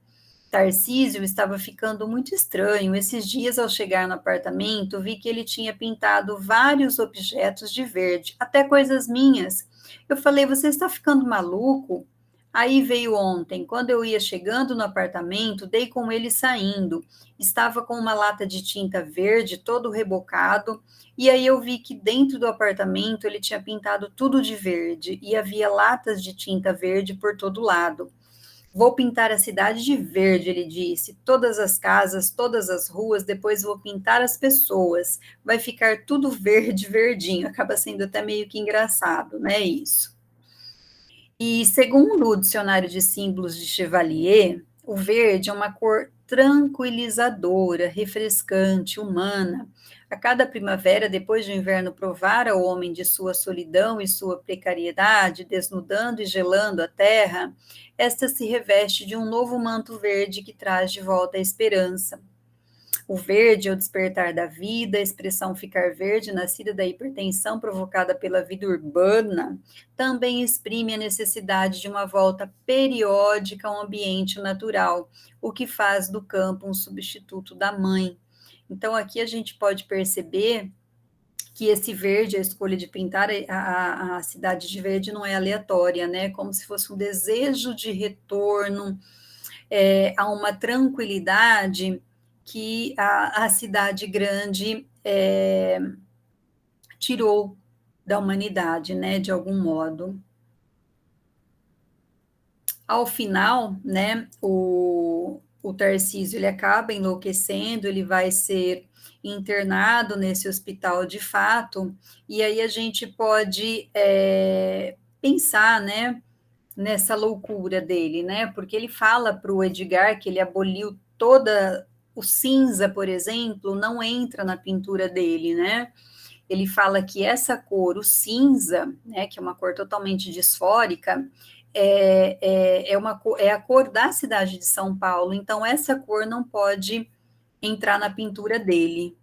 Tarcísio estava ficando muito estranho. Esses dias, ao chegar no apartamento, vi que ele tinha pintado vários objetos de verde, até coisas minhas. Eu falei: você está ficando maluco? Aí veio ontem, quando eu ia chegando no apartamento, dei com ele saindo. Estava com uma lata de tinta verde, todo rebocado, e aí eu vi que dentro do apartamento ele tinha pintado tudo de verde, e havia latas de tinta verde por todo lado. Vou pintar a cidade de verde, ele disse, todas as casas, todas as ruas, depois vou pintar as pessoas. Vai ficar tudo verde, verdinho. Acaba sendo até meio que engraçado, né, isso. E segundo o dicionário de símbolos de Chevalier, o verde é uma cor tranquilizadora, refrescante, humana. A cada primavera, depois do inverno provar ao homem de sua solidão e sua precariedade, desnudando e gelando a terra, esta se reveste de um novo manto verde que traz de volta a esperança. O verde é o despertar da vida, a expressão ficar verde, nascida da hipertensão provocada pela vida urbana, também exprime a necessidade de uma volta periódica ao ambiente natural, o que faz do campo um substituto da mãe. Então, aqui a gente pode perceber que esse verde, a escolha de pintar a cidade de verde não é aleatória, né? Como se fosse um desejo de retorno a uma tranquilidade que a cidade grande tirou da humanidade, né? De algum modo. Ao final, né? O Tarcísio ele acaba enlouquecendo, ele vai ser internado nesse hospital de fato, e aí a gente pode pensar, né, nessa loucura dele, né, porque ele fala para o Edgar que ele aboliu toda o cinza, por exemplo, não entra na pintura dele, né, ele fala que essa cor, o cinza, né, que é uma cor totalmente disfórica, é a cor da cidade de São Paulo, então essa cor não pode entrar na pintura dele,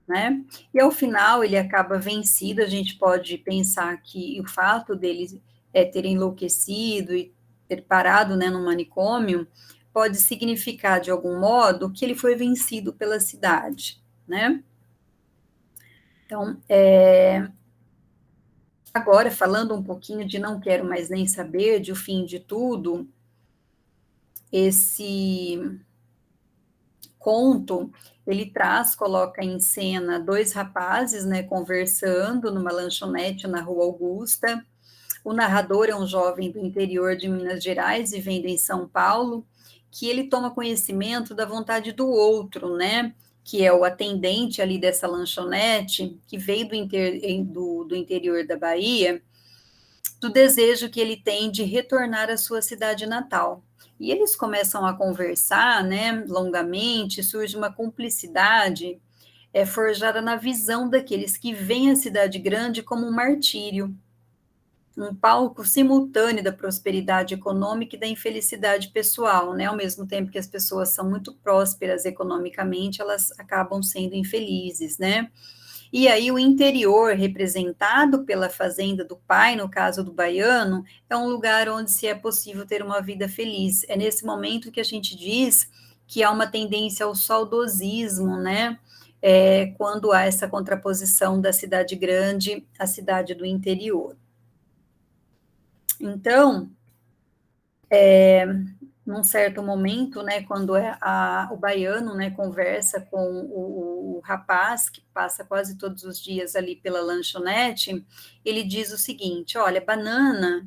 né? E ao final ele acaba vencido, a gente pode pensar que o fato dele ter enlouquecido e ter parado, né, no manicômio, pode significar, de algum modo, que ele foi vencido pela cidade, né? Então, agora, falando um pouquinho de Não Quero Mais Nem Saber, de O Fim de Tudo, esse conto, ele coloca em cena 2 rapazes, né, conversando numa lanchonete na Rua Augusta. O narrador é um jovem do interior de Minas Gerais, vivendo em São Paulo, que ele toma conhecimento da vontade do outro, né, que é o atendente ali dessa lanchonete, que veio do interior da Bahia, do desejo que ele tem de retornar à sua cidade natal. E eles começam a conversar, né, longamente, surge uma cumplicidade forjada na visão daqueles que veem a cidade grande como um martírio, um palco simultâneo da prosperidade econômica e da infelicidade pessoal, né, ao mesmo tempo que as pessoas são muito prósperas economicamente, elas acabam sendo infelizes, né. E aí o interior, representado pela fazenda do pai, no caso do baiano, é um lugar onde se é possível ter uma vida feliz. É nesse momento que a gente diz que há uma tendência ao saudosismo, né? Quando há essa contraposição da cidade grande à cidade do interior. Então, num certo momento, né, quando o baiano, né, conversa com o rapaz, que passa quase todos os dias ali pela lanchonete, ele diz o seguinte: olha, banana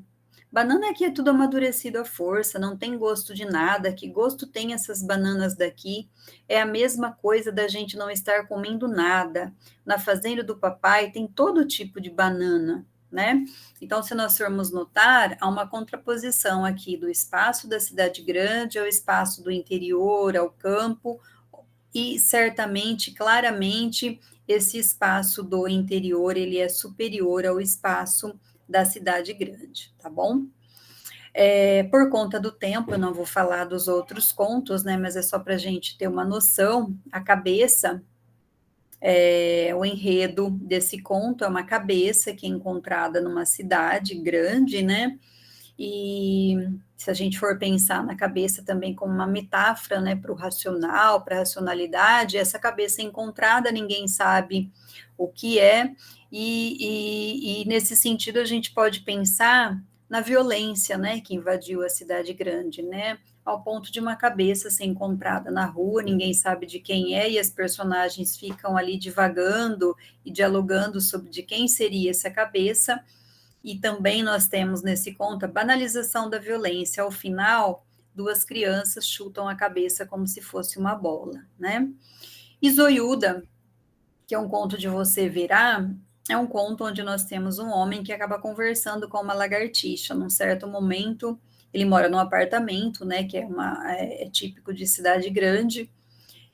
aqui é tudo amadurecido à força, não tem gosto de nada, que gosto tem essas bananas daqui? É a mesma coisa da gente não estar comendo nada. Na fazenda do papai tem todo tipo de banana, né? Então, se nós formos notar, há uma contraposição aqui do espaço da cidade grande ao espaço do interior, ao campo, e certamente, claramente, esse espaço do interior, ele é superior ao espaço da cidade grande, tá bom? Por conta do tempo, eu não vou falar dos outros contos, né, mas é só para a gente ter uma noção, a cabeça... o enredo desse conto é uma cabeça que é encontrada numa cidade grande, né? E se a gente for pensar na cabeça também como uma metáfora, né, para o racional, para a racionalidade, essa cabeça encontrada, ninguém sabe o que é, e nesse sentido a gente pode pensar na violência, né, que invadiu a cidade grande, né? Ao ponto de uma cabeça ser encontrada na rua, ninguém sabe de quem é, e as personagens ficam ali divagando e dialogando sobre de quem seria essa cabeça, e também nós temos nesse conto a banalização da violência. Ao final, 2 crianças chutam a cabeça como se fosse uma bola, né? E Zoiuda, que é um conto de Você Verá, é um conto onde nós temos um homem que acaba conversando com uma lagartixa. Num certo momento, ele mora num apartamento, né, que é típico de cidade grande,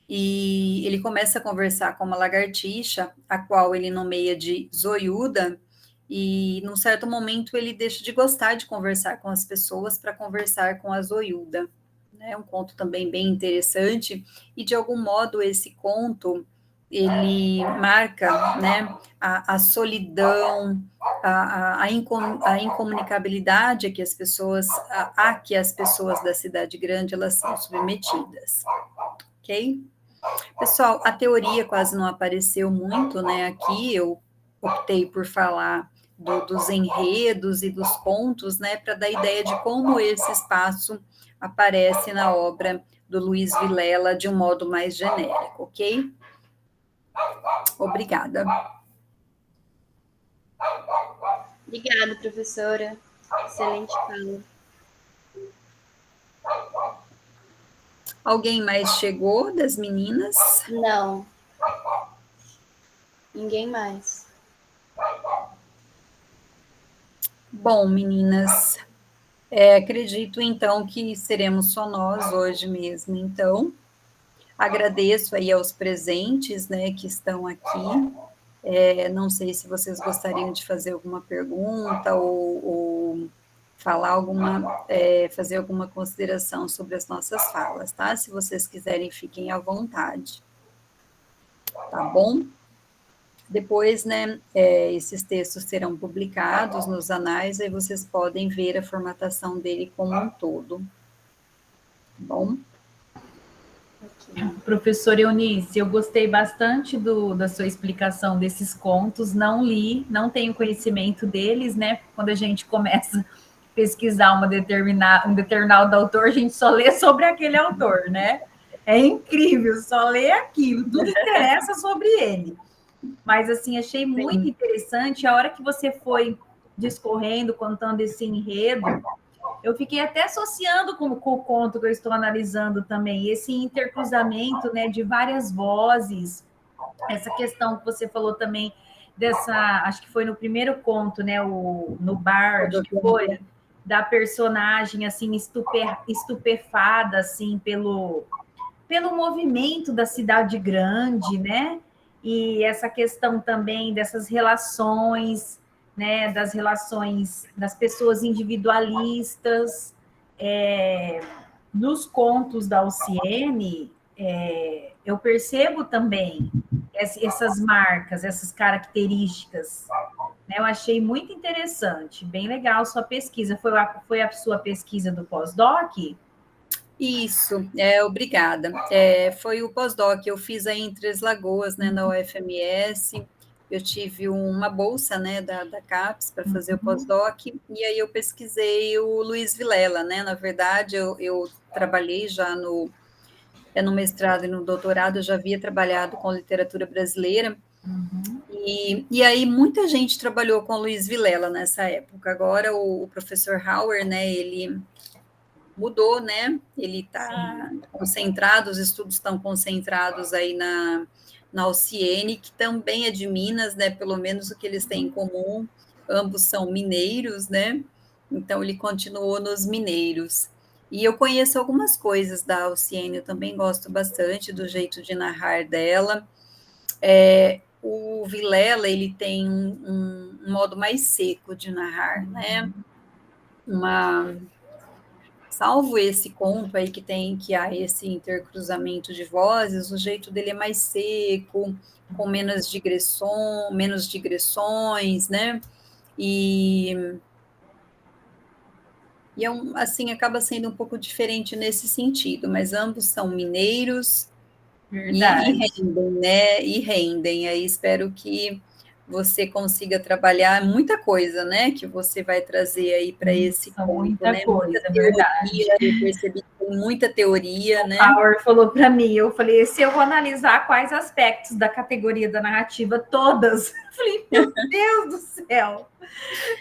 e ele começa a conversar com uma lagartixa, a qual ele nomeia de Zoiuda, e num certo momento ele deixa de gostar de conversar com as pessoas para conversar com a Zoiuda. É um conto também bem interessante, e de algum modo esse conto, ele marca, né, a solidão, a incomunicabilidade a que as pessoas da cidade grande elas são submetidas, ok? Pessoal, a teoria quase não apareceu muito, né, aqui eu optei por falar dos enredos e dos contos, né, para dar ideia de como esse espaço aparece na obra do Luiz Vilela de um modo mais genérico, ok? Obrigada. Obrigada, professora. Excelente fala. Alguém mais chegou das meninas? Não. Ninguém mais. Bom, meninas, acredito então que seremos só nós hoje mesmo, então. Agradeço aí aos presentes, né, que estão aqui. Não sei se vocês gostariam de fazer alguma pergunta ou falar fazer alguma consideração sobre as nossas falas, tá? Se vocês quiserem, fiquem à vontade. Tá bom? Depois, né, esses textos serão publicados nos anais, aí vocês podem ver a formatação dele como um todo. Tá bom? Professora Eunice, eu gostei bastante da sua explicação desses contos, não li, não tenho conhecimento deles, né? Quando a gente começa a pesquisar um determinado autor, a gente só lê sobre aquele autor, né? É incrível, só lê aquilo, tudo interessa sobre ele. Mas, assim, achei muito interessante, a hora que você foi discorrendo, contando esse enredo, eu fiquei até associando com o conto que eu estou analisando também, esse intercruzamento, né, de várias vozes, essa questão que você falou também acho que foi no primeiro conto, né, no bar, acho que foi, da personagem, assim, estupefada, assim, pelo movimento da cidade grande, né, e essa questão também dessas relações, né, das relações das pessoas individualistas, nos contos da Alciene, eu percebo também essas marcas, essas características, né, eu achei muito interessante, bem legal sua pesquisa. Foi a sua pesquisa do pós-doc? Isso, obrigada. Foi o pós-doc, eu fiz aí em Três Lagoas, né, na UFMS. Eu tive uma bolsa, né, da CAPES para fazer o pós-doc, e aí eu pesquisei o Luiz Vilela, né, na verdade eu trabalhei já no mestrado e no doutorado, eu já havia trabalhado com literatura brasileira, e aí muita gente trabalhou com o Luiz Vilela nessa época. Agora o professor Hauer, né, ele mudou, né, ele está concentrado, os estudos estão concentrados aí na Alciene, que também é de Minas, né, pelo menos o que eles têm em comum, ambos são mineiros, né, então ele continuou nos mineiros. E eu conheço algumas coisas da Alciene, eu também gosto bastante do jeito de narrar dela. O Vilela, ele tem um modo mais seco de narrar, né, salvo esse conto aí que há esse intercruzamento de vozes, o jeito dele é mais seco, com menos digressões, né? E assim, acaba sendo um pouco diferente nesse sentido, mas ambos são mineiros e rendem, né? E rendem. Aí espero que você consiga trabalhar muita coisa, né? Que você vai trazer aí para esse conto, muita né? coisa, muita teoria, verdade. Eu percebi que tem muita teoria, né? O Hauer falou para mim, eu falei, se eu vou analisar quais aspectos da categoria da narrativa, todas. Eu falei, meu Deus do céu!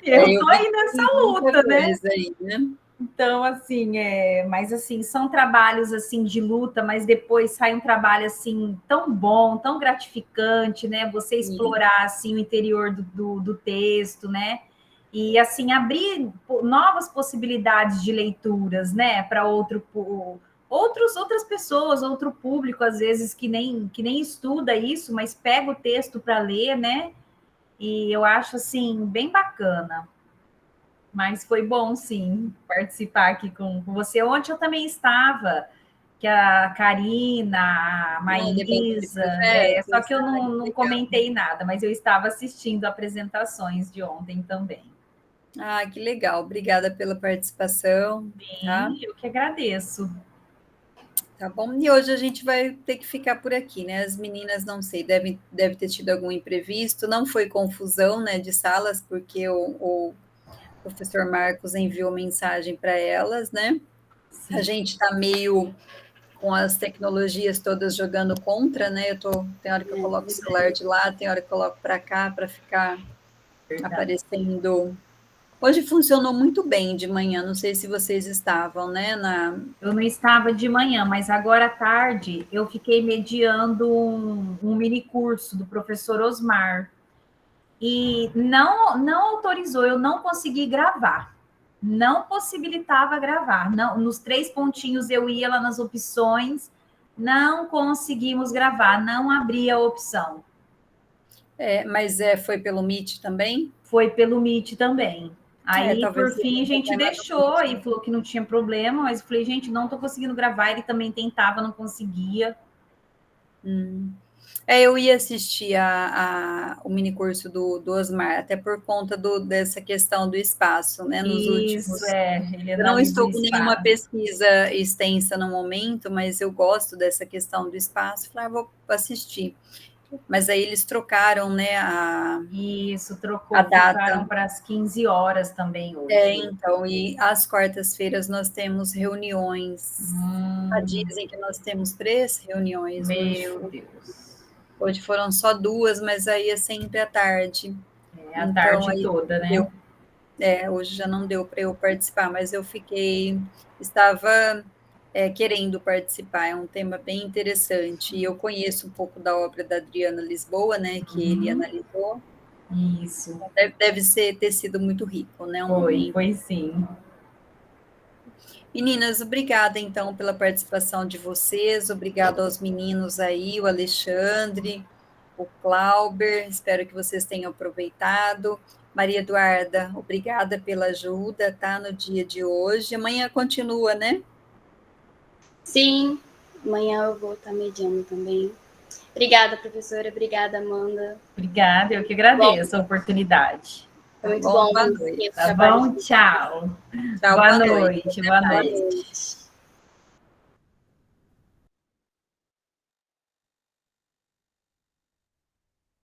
Eu estou aí nessa luta, né? Aí, né? Então, assim, mas assim, são trabalhos assim de luta, mas depois sai um trabalho assim tão bom, tão gratificante, né? Você explorar assim o interior do texto, né? E assim abrir novas possibilidades de leituras, né? Para outras pessoas, outro público, às vezes que nem estuda isso, mas pega o texto para ler, né? E eu acho assim bem bacana. Mas foi bom, sim, participar aqui com você. Ontem eu também estava, que a Karina, a Maísa, só que eu não comentei nada, mas eu estava assistindo apresentações de ontem também. Ah, que legal. Obrigada pela participação. Bem, tá? Eu que agradeço. Tá Tá bom? E hoje a gente vai ter que ficar por aqui, né? As meninas, não sei, deve ter tido algum imprevisto. Não foi confusão, né, de salas, porque o professor Marcos enviou mensagem para elas, né? Sim. A gente está meio com as tecnologias todas jogando contra, né? Tem hora que eu coloco o celular de lá, tem hora que eu coloco para cá para ficar aparecendo. Hoje funcionou muito bem de manhã, não sei se vocês estavam, né? Eu não estava de manhã, mas agora à tarde eu fiquei mediando um mini curso do professor Osmar. E não autorizou, eu não consegui gravar. Não possibilitava gravar. Não, nos 3 pontinhos eu ia lá nas opções, não conseguimos gravar, não abria a opção. Mas foi pelo Meet também? Foi pelo Meet também. Aí, por fim, a gente problema deixou e falou que não tinha problema, mas eu falei, gente, não estou conseguindo gravar. Ele também tentava, não conseguia. Eu ia assistir o minicurso do Osmar, até por conta dessa questão do espaço, né? Nos últimos. Ele eu não estou com nenhuma pesquisa extensa no momento, mas eu gosto dessa questão do espaço. Falei, vou assistir. Mas aí eles trocaram, né? Isso, trocou. A data. Trocaram para as 15 horas também hoje. Então, e às quartas-feiras nós temos reuniões. Dizem que nós temos 3 reuniões. Meu Deus. Hoje foram só 2, mas aí é sempre à tarde. A tarde toda, né? Hoje já não deu para eu participar, mas eu estava querendo participar. É um tema bem interessante. E eu conheço um pouco da obra da Adriana Lisboa, né? Que ele analisou. Isso. Deve ter sido muito rico, né? Foi sim. Meninas, obrigada, então, pela participação de vocês. Obrigada aos meninos aí, o Alexandre, o Clauber. Espero que vocês tenham aproveitado. Maria Eduarda, obrigada pela ajuda, tá? No dia de hoje. Amanhã continua, né? Sim, amanhã eu vou estar mediando também. Obrigada, professora. Obrigada, Amanda. Obrigada, eu que agradeço a oportunidade. Foi muito bom. Boa noite. Tá bom? Tchau. Tchau, Boa noite. Boa noite.